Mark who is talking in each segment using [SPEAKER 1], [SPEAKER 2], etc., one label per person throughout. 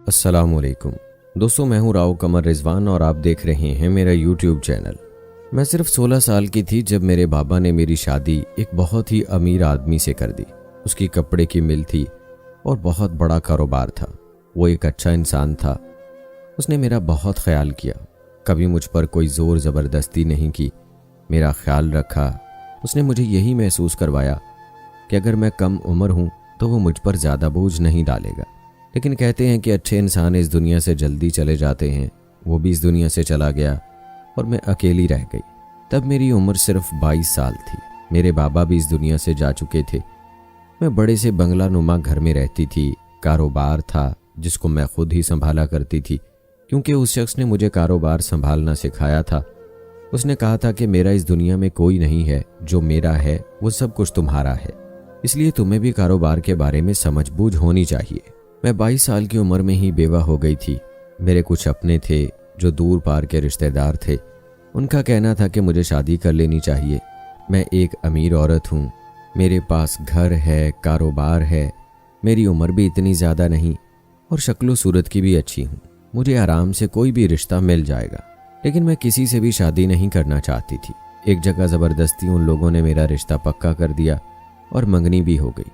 [SPEAKER 1] अस्सलामुअलैकुम दोस्तों, मैं हूं राव कमर रिजवान और आप देख रहे हैं मेरा यूट्यूब चैनल। मैं सिर्फ 16 साल की थी जब मेरे बाबा ने मेरी शादी एक बहुत ही अमीर आदमी से कर दी। उसकी कपड़े की मिल थी और बहुत बड़ा कारोबार था। वो एक अच्छा इंसान था। उसने मेरा बहुत ख्याल किया, कभी मुझ पर कोई ज़ोर ज़बरदस्ती नहीं की, मेरा ख्याल रखा। उसने मुझे यही महसूस करवाया कि अगर मैं कम उम्र हूँ तो वो मुझ पर ज़्यादा बोझ नहीं डालेगा। लेकिन कहते हैं कि अच्छे इंसान इस दुनिया से जल्दी चले जाते हैं। वो भी इस दुनिया से चला गया और मैं अकेली रह गई। तब मेरी उम्र सिर्फ 22 साल थी। मेरे बाबा भी इस दुनिया से जा चुके थे। मैं बड़े से बंगला नुमा घर में रहती थी। कारोबार था जिसको मैं खुद ही संभाला करती थी, क्योंकि उस शख्स ने मुझे कारोबार संभालना सिखाया था। उसने कहा था कि मेरा इस दुनिया में कोई नहीं है, जो मेरा है वो सब कुछ तुम्हारा है, इसलिए तुम्हें भी कारोबार के बारे में समझ बूझ होनी चाहिए। मैं 22 साल की उम्र में ही बेवा हो गई थी। मेरे कुछ अपने थे जो दूर पार के रिश्तेदार थे। उनका कहना था कि मुझे शादी कर लेनी चाहिए। मैं एक अमीर औरत हूँ, मेरे पास घर है, कारोबार है, मेरी उम्र भी इतनी ज़्यादा नहीं और शक्लो सूरत की भी अच्छी हूँ, मुझे आराम से कोई भी रिश्ता मिल जाएगा। लेकिन मैं किसी से भी शादी नहीं करना चाहती थी। एक जगह ज़बरदस्ती उन लोगों ने मेरा रिश्ता पक्का कर दिया और मंगनी भी हो गई।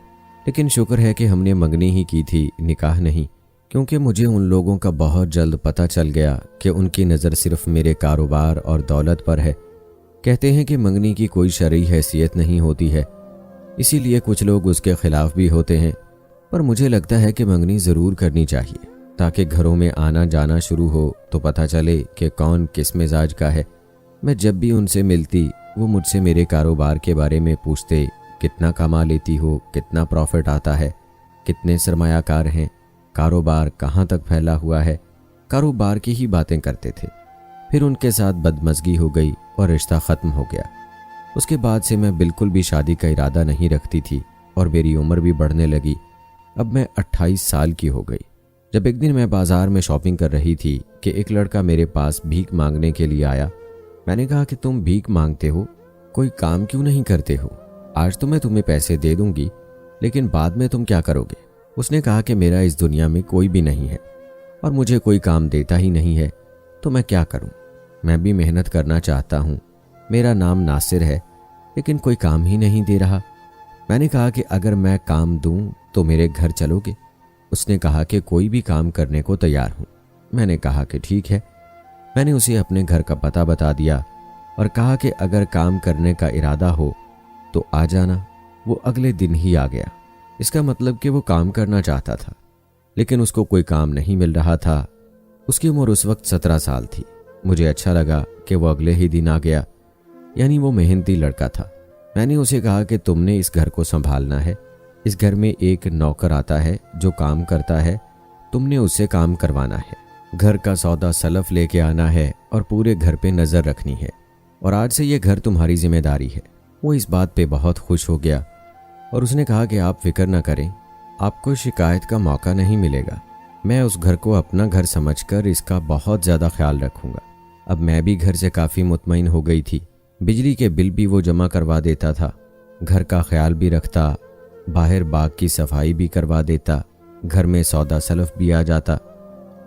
[SPEAKER 1] लेकिन शुक्र है कि हमने मंगनी ही की थी, निकाह नहीं, क्योंकि मुझे उन लोगों का बहुत जल्द पता चल गया कि उनकी नज़र सिर्फ मेरे कारोबार और दौलत पर है। कहते हैं कि मंगनी की कोई शरई हैसियत नहीं होती है, इसीलिए कुछ लोग उसके खिलाफ भी होते हैं। पर मुझे लगता है कि मंगनी ज़रूर करनी चाहिए, ताकि घरों में आना जाना शुरू हो तो पता चले कि कौन किस मिजाज का है। मैं जब भी उनसे मिलती वो मुझसे मेरे कारोबार के बारे में पूछते, कितना कमा लेती हो, कितना प्रॉफिट आता है, कितने सरमायाकार हैं, कारोबार कहाँ तक फैला हुआ है। कारोबार की ही बातें करते थे। फिर उनके साथ बदमज़गी हो गई और रिश्ता ख़त्म हो गया। उसके बाद से मैं बिल्कुल भी शादी का इरादा नहीं रखती थी और मेरी उम्र भी बढ़ने लगी। अब मैं 28 साल की हो गई। जब एक दिन मैं बाज़ार में शॉपिंग कर रही थी कि एक लड़का मेरे पास भीख मांगने के लिए आया। मैंने कहा कि तुम भीख मांगते हो, कोई काम क्यों नहीं करते हो? आज तो मैं तुम्हें पैसे दे दूंगी, लेकिन बाद में तुम क्या करोगे? उसने कहा कि मेरा इस दुनिया में कोई भी नहीं है और मुझे कोई काम देता ही नहीं है, तो मैं क्या करूं? मैं भी मेहनत करना चाहता हूं। मेरा नाम नासिर है, लेकिन कोई काम ही नहीं दे रहा। मैंने कहा कि अगर मैं काम दूं तो मेरे घर चलोगे? उसने कहा कि कोई भी काम करने को तैयार हूं। मैंने कहा कि ठीक है। मैंने उसे अपने घर का पता बता दिया और कहा कि अगर काम करने का इरादा हो तो आ जाना। वो अगले दिन ही आ गया। इसका मतलब कि वो काम करना चाहता था, लेकिन उसको कोई काम नहीं मिल रहा था। उसकी उम्र उस वक्त 17 साल थी। मुझे अच्छा लगा कि वो अगले ही दिन आ गया, यानी वो मेहनती लड़का था। मैंने उसे कहा कि तुमने इस घर को संभालना है। इस घर में एक नौकर आता है जो काम करता है, तुमने उससे काम करवाना है। घर का सौदा सलफ लेके आना है और पूरे घर पे नज़र रखनी है, और आज से ये घर तुम्हारी जिम्मेदारी है। वो इस बात पे बहुत खुश हो गया और उसने कहा कि आप फिक्र न करें, आपको शिकायत का मौका नहीं मिलेगा। मैं उस घर को अपना घर समझकर इसका बहुत ज़्यादा ख्याल रखूँगा। अब मैं भी घर से काफ़ी मुतमईन हो गई थी। बिजली के बिल भी वो जमा करवा देता था, घर का ख्याल भी रखता, बाहर बाग की सफाई भी करवा देता, घर में सौदा सलफ भी आ जाता।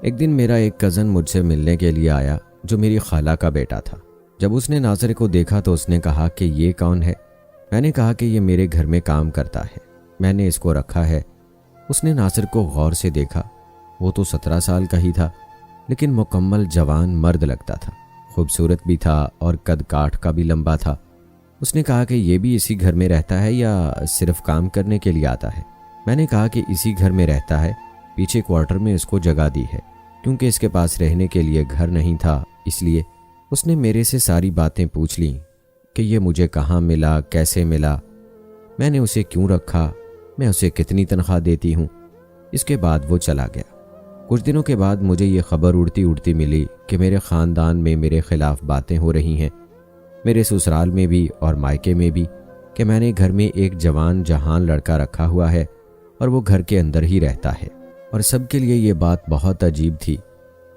[SPEAKER 1] एक दिन मेरा एक कज़न मुझसे मिलने के लिए आया जो मेरी खाला का बेटा था। जब उसने नासिर को देखा तो उसने कहा कि ये कौन है? मैंने कहा कि ये मेरे घर में काम करता है, मैंने इसको रखा है। उसने नासिर को गौर से देखा। वो तो 17 साल का ही था, लेकिन मुकम्मल जवान मर्द लगता था, खूबसूरत भी था और कद काठ का भी लंबा था। उसने कहा कि ये भी इसी घर में रहता है या सिर्फ काम करने के लिए आता है? मैंने कहा कि इसी घर में रहता है, पीछे क्वार्टर में इसको जगह दी है, क्योंकि इसके पास रहने के लिए घर नहीं था, इसलिए। उसने मेरे से सारी बातें पूछ ली कि ये मुझे कहाँ मिला, कैसे मिला, मैंने उसे क्यों रखा, मैं उसे कितनी तनख्वाह देती हूँ। इसके बाद वो चला गया। कुछ दिनों के बाद मुझे ये खबर उड़ती उड़ती मिली कि मेरे ख़ानदान में मेरे ख़िलाफ़ बातें हो रही हैं, मेरे ससुराल में भी और मायके में भी, कि मैंने घर में एक जवान जहान लड़का रखा हुआ है और वो घर के अंदर ही रहता है। और सबके लिए ये बात बहुत अजीब थी।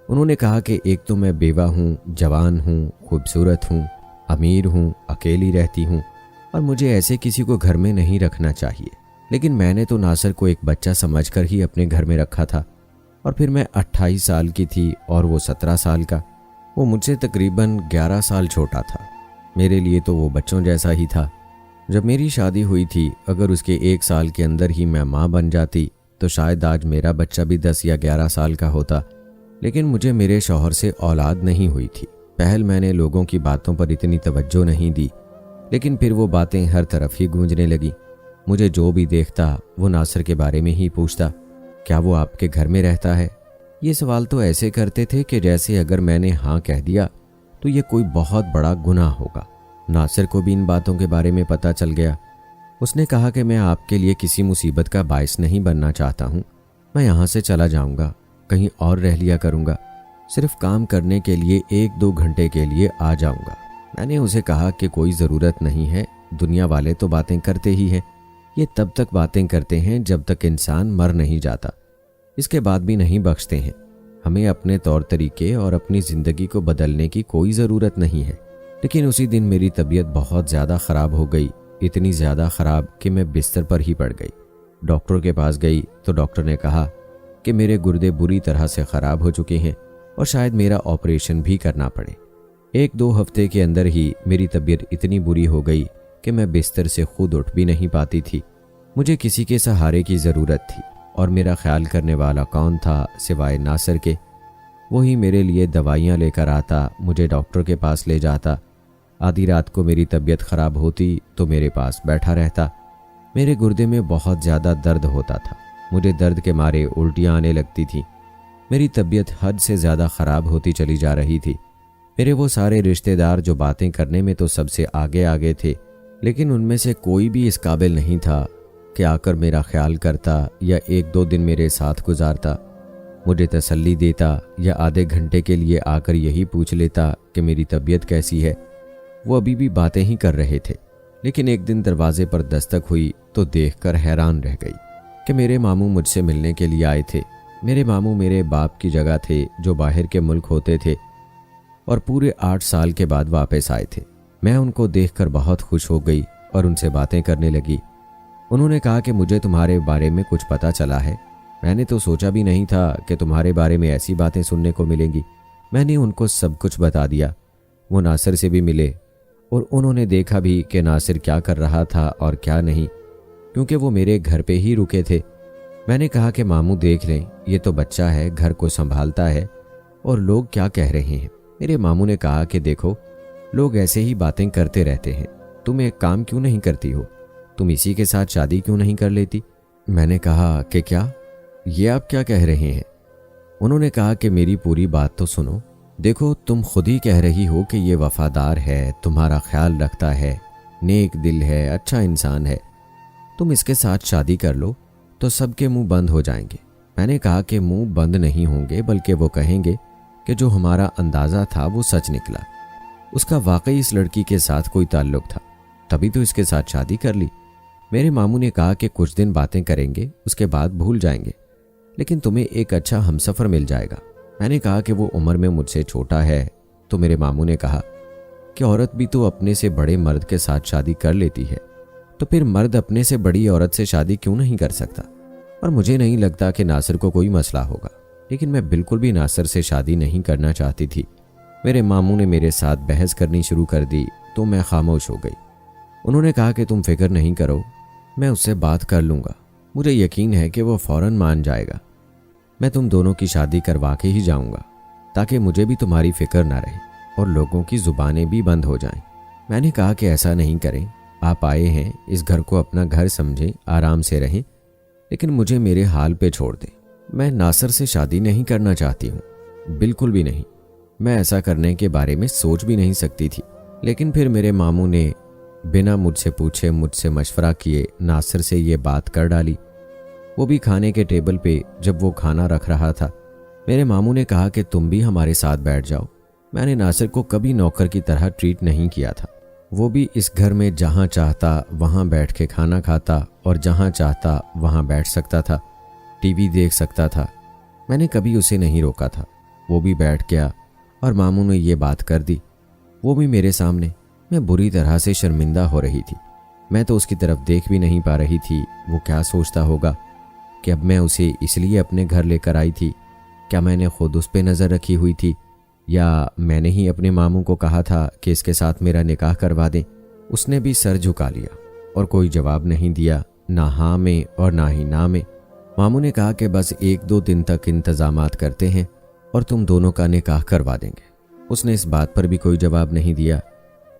[SPEAKER 1] उन्होंने कहा कि एक तो मैं बेवा हूँ, जवान हूँ, खूबसूरत हूँ, अमीर हूँ, अकेली रहती हूँ और मुझे ऐसे किसी को घर में नहीं रखना चाहिए। लेकिन मैंने तो नासिर को एक बच्चा समझकर ही अपने घर में रखा था। और फिर मैं 28 साल की थी और वो 17 साल का। वो मुझसे तकरीबन 11 साल छोटा था। मेरे लिए तो वो बच्चों जैसा ही था। जब मेरी शादी हुई थी, अगर उसके 1 साल के अंदर ही मैं माँ बन जाती तो शायद आज मेरा बच्चा भी 10 या 11 साल का होता। लेकिन मुझे मेरे शौहर से औलाद नहीं हुई थी। पहल मैंने लोगों की बातों पर इतनी तवज्जो नहीं दी, लेकिन फिर वो बातें हर तरफ ही गूंजने लगी। मुझे जो भी देखता वो नासिर के बारे में ही पूछता, क्या वो आपके घर में रहता है? ये सवाल तो ऐसे करते थे कि जैसे अगर मैंने हाँ कह दिया तो ये कोई बहुत बड़ा गुनाह होगा। नासिर को भी इन बातों के बारे में पता चल गया। उसने कहा कि मैं आपके लिए किसी मुसीबत का बायस नहीं बनना चाहता हूँ। मैं यहाँ से चला जाऊँगा, कहीं और रह लिया करूँगा, सिर्फ काम करने के लिए 1-2 घंटे के लिए आ जाऊँगा। मैंने उसे कहा कि कोई ज़रूरत नहीं है, दुनिया वाले तो बातें करते ही हैं। ये तब तक बातें करते हैं जब तक इंसान मर नहीं जाता, इसके बाद भी नहीं बख्शते हैं। हमें अपने तौर तरीके और अपनी ज़िंदगी को बदलने की कोई ज़रूरत नहीं है। लेकिन उसी दिन मेरी तबीयत बहुत ज़्यादा ख़राब हो गई, इतनी ज़्यादा ख़राब कि मैं बिस्तर पर ही पड़ गई। डॉक्टर के पास गई तो डॉक्टर ने कहा कि मेरे गुर्दे बुरी तरह से ख़राब हो चुके हैं और शायद मेरा ऑपरेशन भी करना पड़े। 1-2 हफ्ते के अंदर ही मेरी तबीयत इतनी बुरी हो गई कि मैं बिस्तर से खुद उठ भी नहीं पाती थी। मुझे किसी के सहारे की ज़रूरत थी और मेरा ख्याल करने वाला कौन था सिवाय नासिर के। वही मेरे लिए दवाइयाँ लेकर आता, मुझे डॉक्टर के पास ले जाता। आधी रात को मेरी तबीयत ख़राब होती तो मेरे पास बैठा रहता। मेरे गुर्दे में बहुत ज़्यादा दर्द होता था। मुझे दर्द के मारे उल्टियाँ आने लगती थीं। मेरी तबीयत हद से ज़्यादा ख़राब होती चली जा रही थी। मेरे वो सारे रिश्तेदार जो बातें करने में तो सबसे आगे आगे थे, लेकिन उनमें से कोई भी इस काबिल नहीं था कि आकर मेरा ख्याल करता या 1-2 दिन मेरे साथ गुजारता, मुझे तसल्ली देता या आधे घंटे के लिए आकर यही पूछ लेता कि मेरी तबीयत कैसी है। वो अभी भी बातें ही कर रहे थे। लेकिन एक दिन दरवाजे पर दस्तक हुई तो देखकर हैरान रह गई कि मेरे मामू मुझसे मिलने के लिए आए थे। मेरे मामू मेरे बाप की जगह थे जो बाहर के मुल्क होते थे और पूरे 8 साल के बाद वापस आए थे। मैं उनको देखकर बहुत खुश हो गई और उनसे बातें करने लगी। उन्होंने कहा कि मुझे तुम्हारे बारे में कुछ पता चला है। मैंने तो सोचा भी नहीं था कि तुम्हारे बारे में ऐसी बातें सुनने को मिलेंगी। मैंने उनको सब कुछ बता दिया। वो नासिर से भी मिले और उन्होंने देखा भी कि नासिर क्या कर रहा था और क्या नहीं, क्योंकि वो मेरे घर पे ही रुके थे। मैंने कहा कि मामू देख लें, ये तो बच्चा है, घर को संभालता है और लोग क्या कह रहे हैं। मेरे मामू ने कहा कि देखो, लोग ऐसे ही बातें करते रहते हैं, तुम एक काम क्यों नहीं करती हो, तुम इसी के साथ शादी क्यों नहीं कर लेती। मैंने कहा कि क्या, ये आप क्या कह रहे हैं। उन्होंने कहा कि मेरी पूरी बात तो सुनो। देखो, तुम खुद ही कह रही हो कि ये वफादार है, तुम्हारा ख्याल रखता है, नेक दिल है, अच्छा इंसान है, तुम इसके साथ शादी कर लो तो सबके मुंह बंद हो जाएंगे। मैंने कहा कि मुंह बंद नहीं होंगे, बल्कि वो कहेंगे कि जो हमारा अंदाज़ा था वो सच निकला, उसका वाकई इस लड़की के साथ कोई ताल्लुक था, तभी तो इसके साथ शादी कर ली। मेरे मामू ने कहा कि कुछ दिन बातें करेंगे, उसके बाद भूल जाएंगे, लेकिन तुम्हें एक अच्छा हमसफ़र मिल जाएगा। मैंने कहा कि वो उम्र में मुझसे छोटा है। तो मेरे मामू ने कहा कि औरत भी तो अपने से बड़े मर्द के साथ शादी कर लेती है, तो फिर मर्द अपने से बड़ी औरत से शादी क्यों नहीं कर सकता। और मुझे नहीं लगता कि नासिर को कोई मसला होगा, लेकिन मैं बिल्कुल भी नासिर से शादी नहीं करना चाहती थी। मेरे मामू ने मेरे साथ बहस करनी शुरू कर दी तो मैं खामोश हो गई। उन्होंने कहा कि तुम फिक्र नहीं करो, मैं उससे बात कर लूँगा, मुझे यकीन है कि वो फ़ौरन मान जाएगा। मैं तुम दोनों की शादी करवा के ही जाऊँगा ताकि मुझे भी तुम्हारी फ़िक्र ना रहे और लोगों की ज़ुबानें भी बंद हो जाएं। मैंने कहा कि ऐसा नहीं करें, आप आए हैं, इस घर को अपना घर समझें, आराम से रहें, लेकिन मुझे मेरे हाल पे छोड़ दें। मैं नासिर से शादी नहीं करना चाहती हूँ, बिल्कुल भी नहीं। मैं ऐसा करने के बारे में सोच भी नहीं सकती थी। लेकिन फिर मेरे मामू ने बिना मुझसे पूछे, मुझसे मशवरा किए नासिर से ये बात कर डाली। वो भी खाने के टेबल पे जब वो खाना रख रहा था। मेरे मामू ने कहा कि तुम भी हमारे साथ बैठ जाओ। मैंने नासिर को कभी नौकर की तरह ट्रीट नहीं किया था। वो भी इस घर में जहाँ चाहता वहाँ बैठ के खाना खाता और जहाँ चाहता वहाँ बैठ सकता था, टीवी देख सकता था। मैंने कभी उसे नहीं रोका था। वो भी बैठ गया और मामू ने ये बात कर दी, वो भी मेरे सामने। मैं बुरी तरह से शर्मिंदा हो रही थी। मैं तो उसकी तरफ देख भी नहीं पा रही थी। वो क्या सोचता होगा कि अब मैं उसे इसलिए अपने घर लेकर आई थी क्या मैंने खुद उस पर नज़र रखी हुई थी या मैंने ही अपने मामू को कहा था कि इसके साथ मेरा निकाह करवा दें? उसने भी सर झुका लिया और कोई जवाब नहीं दिया, ना हाँ में और ना ही ना में। मामू ने कहा कि बस 1-2 दिन तक इंतजामात करते हैं और तुम दोनों का निकाह करवा देंगे। उसने इस बात पर भी कोई जवाब नहीं दिया,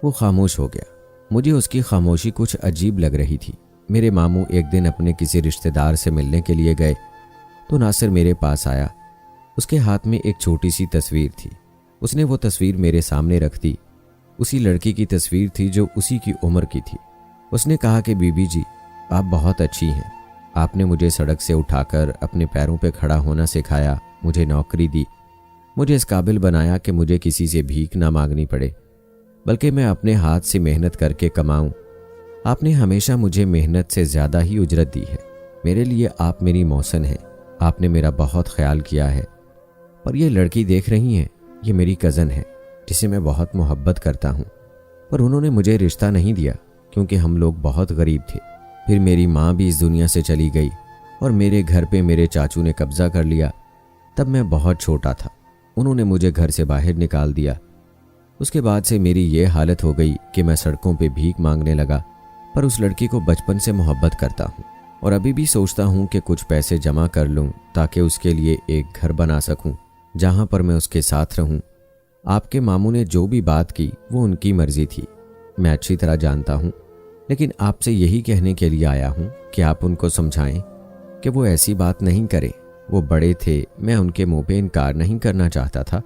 [SPEAKER 1] वो खामोश हो गया। मुझे उसकी खामोशी कुछ अजीब लग रही थी। मेरे मामू एक दिन अपने किसी रिश्तेदार से मिलने के लिए गए तो नासिर मेरे पास आया। उसके हाथ में एक छोटी सी तस्वीर थी। उसने वो तस्वीर मेरे सामने रख दी। उसी लड़की की तस्वीर थी जो उसी की उम्र की थी। उसने कहा कि बीबी जी, आप बहुत अच्छी हैं। आपने मुझे सड़क से उठाकर अपने पैरों पे खड़ा होना सिखाया, मुझे नौकरी दी, मुझे इस काबिल बनाया कि मुझे किसी से भीख ना मांगनी पड़े, बल्कि मैं अपने हाथ से मेहनत करके कमाऊं। आपने हमेशा मुझे मेहनत से ज़्यादा ही उजरत दी है। मेरे लिए आप मेरी मौसन हैं। आपने मेरा बहुत ख्याल किया है। पर ये लड़की देख रही हैं, ये मेरी कज़न है जिसे मैं बहुत मोहब्बत करता हूँ। पर उन्होंने मुझे रिश्ता नहीं दिया क्योंकि हम लोग बहुत गरीब थे। फिर मेरी माँ भी इस दुनिया से चली गई और मेरे घर पे मेरे चाचू ने कब्जा कर लिया। तब मैं बहुत छोटा था, उन्होंने मुझे घर से बाहर निकाल दिया। उसके बाद से मेरी ये हालत हो गई कि मैं सड़कों पे भीख मांगने लगा। पर उस लड़की को बचपन से मोहब्बत करता हूँ और अभी भी सोचता हूँ कि कुछ पैसे जमा कर लूँ ताकि उसके लिए एक घर बना सकूँ जहाँ पर मैं उसके साथ रहूँ। आपके मामू ने जो भी बात की वो उनकी मर्जी थी, मैं अच्छी तरह जानता हूँ, लेकिन आपसे यही कहने के लिए आया हूँ कि आप उनको समझाएं कि वो ऐसी बात नहीं करें। वो बड़े थे, मैं उनके मुंह पे इनकार नहीं करना चाहता था।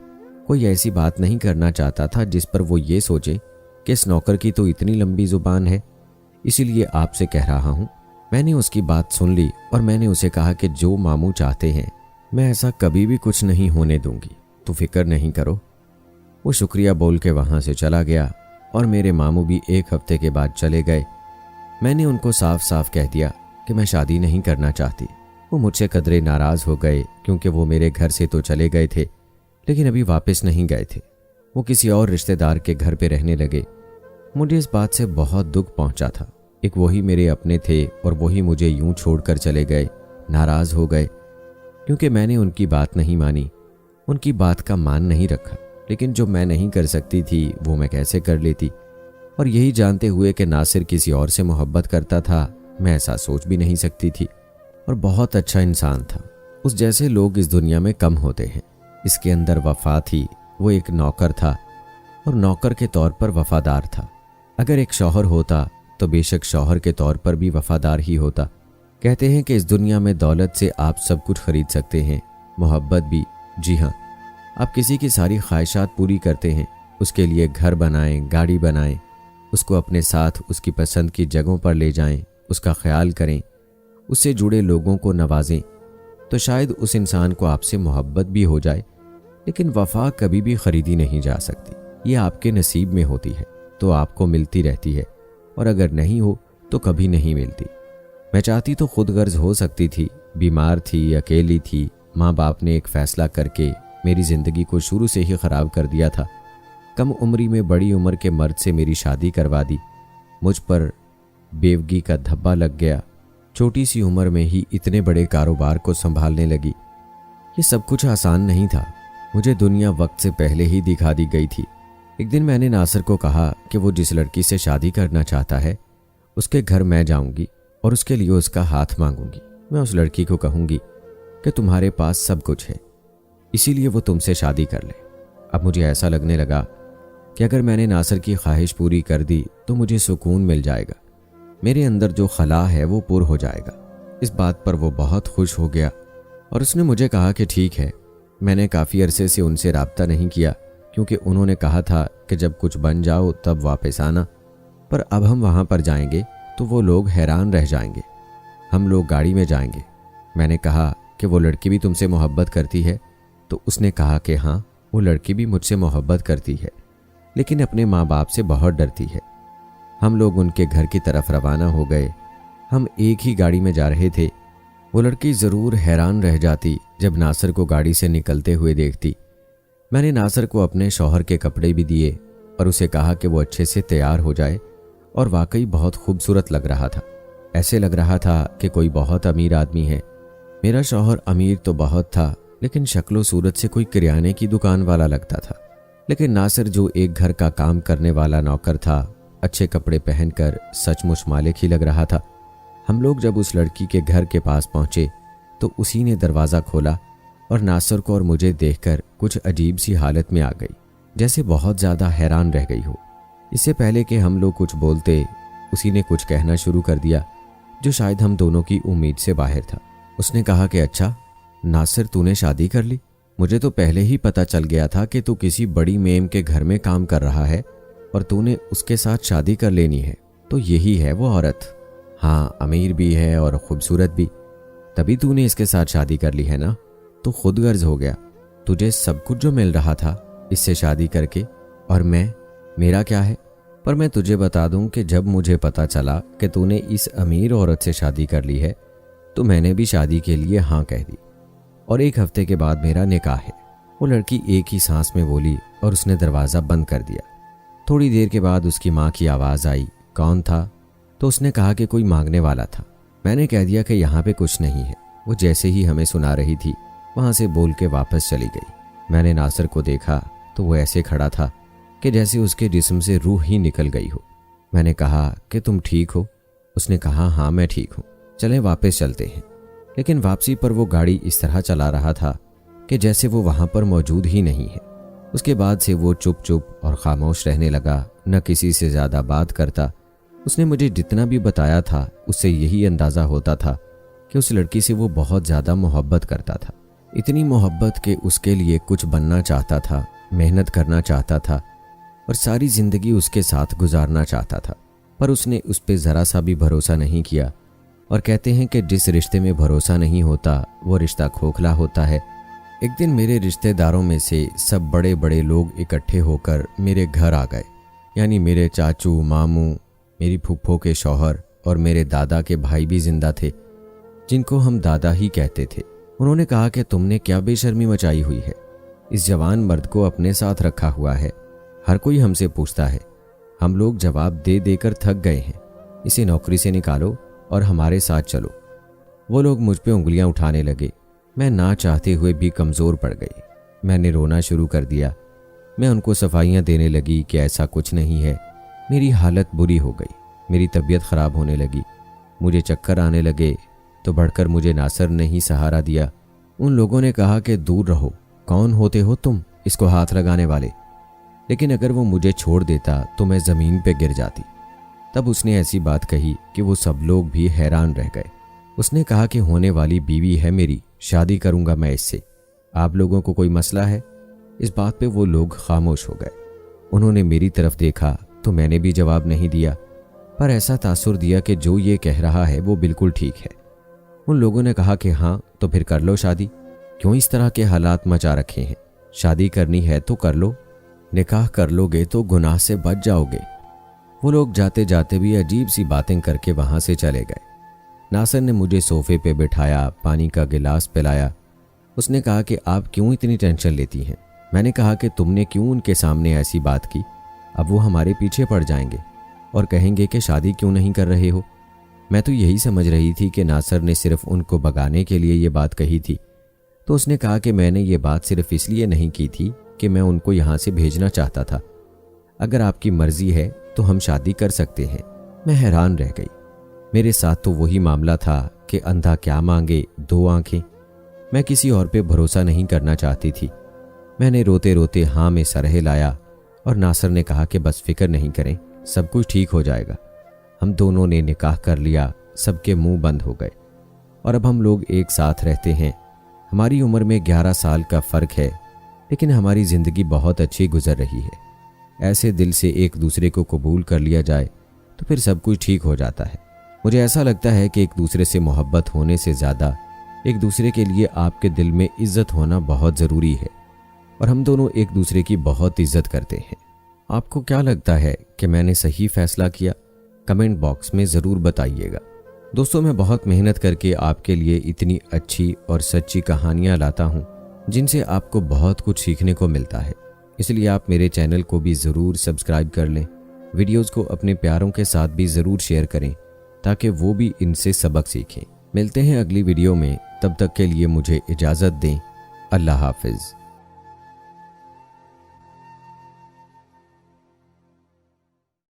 [SPEAKER 1] कोई ऐसी बात नहीं करना चाहता था जिस पर वो ये सोचे कि इस नौकर की तो इतनी लंबी जुबान है। इसीलिए आपसे कह रहा हूँ। मैंने उसकी बात सुन ली और मैंने उसे कहा कि जो मामू चाहते हैं मैं ऐसा कभी भी कुछ नहीं होने दूंगी, तो फिक्र नहीं करो। वो शुक्रिया बोल के वहाँ से चला गया और मेरे मामू भी 1 हफ्ते के बाद चले गए। मैंने उनको साफ साफ कह दिया कि मैं शादी नहीं करना चाहती। वो मुझसे कदरे नाराज़ हो गए क्योंकि वो मेरे घर से तो चले गए थे लेकिन अभी वापस नहीं गए थे। वो किसी और रिश्तेदार के घर पे रहने लगे। मुझे इस बात से बहुत दुख पहुंचा था। एक वही मेरे अपने थे और वही मुझे यूं छोड़कर चले गए, नाराज़ हो गए क्योंकि मैंने उनकी बात नहीं मानी, उनकी बात का मान नहीं रखा। लेकिन जो मैं नहीं कर सकती थी वो मैं कैसे कर लेती। और यही जानते हुए कि नासिर किसी और से मोहब्बत करता था, मैं ऐसा सोच भी नहीं सकती थी। और बहुत अच्छा इंसान था। उस जैसे लोग इस दुनिया में कम होते हैं। इसके अंदर वफा थी। वो एक नौकर था और नौकर के तौर पर वफादार था। अगर एक शौहर होता तो बेशक शौहर के तौर पर भी वफादार ही होता। कहते हैं कि इस दुनिया में दौलत से आप सब कुछ खरीद सकते हैं, मोहब्बत भी। जी हाँ, आप किसी की सारी ख्वाहिशात पूरी करते हैं, उसके लिए घर बनाएं, गाड़ी बनाएं, उसको अपने साथ उसकी पसंद की जगहों पर ले जाएं, उसका ख्याल करें, उससे जुड़े लोगों को नवाजें, तो शायद उस इंसान को आपसे मोहब्बत भी हो जाए। लेकिन वफा कभी भी खरीदी नहीं जा सकती। ये आपके नसीब में होती है तो आपको मिलती रहती है और अगर नहीं हो तो कभी नहीं मिलती। मैं चाहती तो खुद गर्ज हो सकती थी, बीमार थी, अकेली थी। माँ बाप ने एक फ़ैसला करके मेरी ज़िंदगी को शुरू से ही ख़राब कर दिया था। कम उम्री में बड़ी उम्र के मर्द से मेरी शादी करवा दी। मुझ पर बेवगी का धब्बा लग गया। छोटी सी उम्र में ही इतने बड़े कारोबार को संभालने लगी। ये सब कुछ आसान नहीं था। मुझे दुनिया वक्त से पहले ही दिखा दी गई थी। एक दिन मैंने नासिर को कहा कि वो जिस लड़की से शादी करना चाहता है उसके घर मैं जाऊंगी और उसके लिए उसका हाथ मांगूंगी। मैं उस लड़की को कहूंगी कि तुम्हारे पास सब कुछ है, इसीलिए वो तुमसे शादी कर ले। अब मुझे ऐसा लगने लगा कि अगर मैंने नासिर की ख्वाहिश पूरी कर दी तो मुझे सुकून मिल जाएगा, मेरे अंदर जो खला है वो पूर हो जाएगा। इस बात पर वो बहुत खुश हो गया और उसने मुझे कहा कि ठीक है। मैंने काफ़ी अरसे से उनसे राब्ता नहीं किया क्योंकि उन्होंने कहा था कि जब कुछ बन जाओ तब वापस आना। पर अब हम वहाँ पर जाएंगे तो वो लोग हैरान रह जाएंगे। हम लोग गाड़ी में जाएंगे। मैंने कहा कि वो लड़की भी तुमसे मोहब्बत करती है? तो उसने कहा कि हाँ, वो लड़की भी मुझसे मोहब्बत करती है लेकिन अपने माँ बाप से बहुत डरती है। हम लोग उनके घर की तरफ रवाना हो गए। हम एक ही गाड़ी में जा रहे थे। वो लड़की ज़रूर हैरान रह जाती जब नासिर को गाड़ी से निकलते हुए देखती। मैंने नासिर को अपने शौहर के कपड़े भी दिए और उसे कहा कि वो अच्छे से तैयार हो जाए और वाकई बहुत खूबसूरत लग रहा था। ऐसे लग रहा था कि कोई बहुत अमीर आदमी है। मेरा शौहर अमीर तो बहुत था लेकिन शक्लो सूरत से कोई किराने की दुकान वाला लगता था। लेकिन नासिर जो एक घर का काम करने वाला नौकर था, अच्छे कपड़े पहनकर सचमुच मालिक ही लग रहा था। हम लोग जब उस लड़की के घर के पास पहुंचे तो उसी ने दरवाज़ा खोला और नासिर को और मुझे देखकर कुछ अजीब सी हालत में आ गई, जैसे बहुत ज़्यादा हैरान रह गई हो। इससे पहले कि हम लोग कुछ बोलते, उसी ने कुछ कहना शुरू कर दिया जो शायद हम दोनों की उम्मीद से बाहर था। उसने कहा कि अच्छा नासिर, तूने शादी कर ली? मुझे तो पहले ही पता चल गया था कि तू किसी बड़ी मेम के घर में काम कर रहा है और तूने उसके साथ शादी कर लेनी है। तो यही है वो औरत। हाँ, अमीर भी है और खूबसूरत भी, तभी तूने इसके साथ शादी कर ली है ना? तो खुद गर्ज हो गया, तुझे सब कुछ जो मिल रहा था इससे शादी करके, और मेरा क्या है? पर मैं तुझे बता दूं कि जब मुझे पता चला कि तूने इस अमीर औरत से शादी कर ली है तो मैंने भी शादी के लिए हाँ कह दी और 1 हफ्ते के बाद मेरा निकाह है। वो लड़की एक ही सांस में बोली और उसने दरवाज़ा बंद कर दिया। थोड़ी देर के बाद उसकी माँ की आवाज़ आई, कौन था? तो उसने कहा कि कोई मांगने वाला था। मैंने कह दिया कि यहाँ पे कुछ नहीं है। वो जैसे ही हमें सुना रही थी वहाँ से बोल के वापस चली गई। मैंने नासिर को देखा तो वो ऐसे खड़ा था कि जैसे उसके जिस्म से रूह ही निकल गई हो। मैंने कहा कि तुम ठीक हो? उसने कहा हाँ मैं ठीक हूँ, चलें वापस चलते हैं। लेकिन वापसी पर वो गाड़ी इस तरह चला रहा था कि जैसे वो वहाँ पर मौजूद ही नहीं है। उसके बाद से वो चुप चुप और खामोश रहने लगा, न किसी से ज़्यादा बात करता। उसने मुझे जितना भी बताया था उससे यही अंदाज़ा होता था कि उस लड़की से वो बहुत ज़्यादा मोहब्बत करता था। इतनी मोहब्बत कि उसके लिए कुछ बनना चाहता था, मेहनत करना चाहता था और सारी ज़िंदगी उसके साथ गुजारना चाहता था। पर उसने उस पर ज़रा सा भी भरोसा नहीं किया। और कहते हैं कि जिस रिश्ते में भरोसा नहीं होता वो रिश्ता खोखला होता है। एक दिन मेरे रिश्तेदारों में से सब बड़े बड़े लोग इकट्ठे होकर मेरे घर आ गए, यानी मेरे चाचू, मामू, मेरी फूफो के शौहर और मेरे दादा के भाई भी जिंदा थे, जिनको हम दादा ही कहते थे। उन्होंने कहा कि तुमने क्या बेशर्मी मचाई हुई है, इस जवान मर्द को अपने साथ रखा हुआ है, हर कोई हमसे पूछता है, हम लोग जवाब दे देकर थक गए हैं, इसे नौकरी से निकालो और हमारे साथ चलो। वो लोग मुझ पे उंगलियां उठाने लगे। मैं ना चाहते हुए भी कमज़ोर पड़ गई। मैंने रोना शुरू कर दिया। मैं उनको सफाइयाँ देने लगी कि ऐसा कुछ नहीं है। मेरी हालत बुरी हो गई, मेरी तबीयत ख़राब होने लगी, मुझे चक्कर आने लगे। तो बढ़कर मुझे नासिर ने ही सहारा दिया। उन लोगों ने कहा कि दूर रहो, कौन होते हो तुम इसको हाथ लगाने वाले। लेकिन अगर वो मुझे छोड़ देता तो मैं ज़मीन पे गिर जाती। तब उसने ऐसी बात कही कि वो सब लोग भी हैरान रह गए। उसने कहा कि होने वाली बीवी है मेरी, शादी करूंगा मैं इससे, आप लोगों को कोई मसला है? इस बात पे वो लोग खामोश हो गए। उन्होंने मेरी तरफ देखा तो मैंने भी जवाब नहीं दिया, पर ऐसा तासुर दिया कि जो ये कह रहा है वो बिल्कुल ठीक है। उन लोगों ने कहा कि हाँ तो फिर कर लो शादी, क्यों इस तरह के हालात मचा रखे हैं, शादी करनी है तो कर लो, निकाह कर लोगे तो गुनाह से बच जाओगे। वो लोग जाते जाते भी अजीब सी बातें करके वहां से चले गए। नासिर ने मुझे सोफे पे बिठाया, पानी का गिलास पिलाया। उसने कहा कि आप क्यों इतनी टेंशन लेती हैं? मैंने कहा कि तुमने क्यों उनके सामने ऐसी बात की, अब वो हमारे पीछे पड़ जाएंगे और कहेंगे कि शादी क्यों नहीं कर रहे हो। मैं तो यही समझ रही थी कि नासिर ने सिर्फ उनको भगाने के लिए ये बात कही थी। तो उसने कहा कि मैंने ये बात सिर्फ इसलिए नहीं की थी कि मैं उनको यहाँ से भेजना चाहता था, अगर आपकी मर्जी है तो हम शादी कर सकते हैं। मैं हैरान रह गई। मेरे साथ तो वही मामला था कि अंधा क्या मांगे, 2 आंखें। मैं किसी और पे भरोसा नहीं करना चाहती थी। मैंने रोते रोते हाँ में सर हिलाया और नासिर ने कहा कि बस फिक्र नहीं करें, सब कुछ ठीक हो जाएगा। हम दोनों ने निकाह कर लिया, सबके मुंह बंद हो गए और अब हम लोग एक साथ रहते हैं। हमारी उम्र में 11 साल का फ़र्क है, लेकिन हमारी ज़िंदगी बहुत अच्छी गुजर रही है। ऐसे दिल से एक दूसरे को कबूल कर लिया जाए तो फिर सब कुछ ठीक हो जाता है। मुझे ऐसा लगता है कि एक दूसरे से मोहब्बत होने से ज़्यादा एक दूसरे के लिए आपके दिल में इज्जत होना बहुत ज़रूरी है और हम दोनों एक दूसरे की बहुत इज्जत करते हैं। आपको क्या लगता है कि मैंने सही फैसला किया? कमेंट बॉक्स में ज़रूर बताइएगा। दोस्तों, मैं बहुत मेहनत करके आपके लिए इतनी अच्छी और सच्ची कहानियाँ लाता हूँ जिनसे आपको बहुत कुछ सीखने को मिलता है। इसलिए आप मेरे चैनल को भी ज़रूर सब्सक्राइब कर लें। वीडियोज़ को अपने प्यारों के साथ भी ज़रूर शेयर करें ताकि वो भी इनसे सबक सीखें। मिलते हैं अगली वीडियो में, तब तक के लिए मुझे इजाज़त दें। अल्लाह हाफिज़।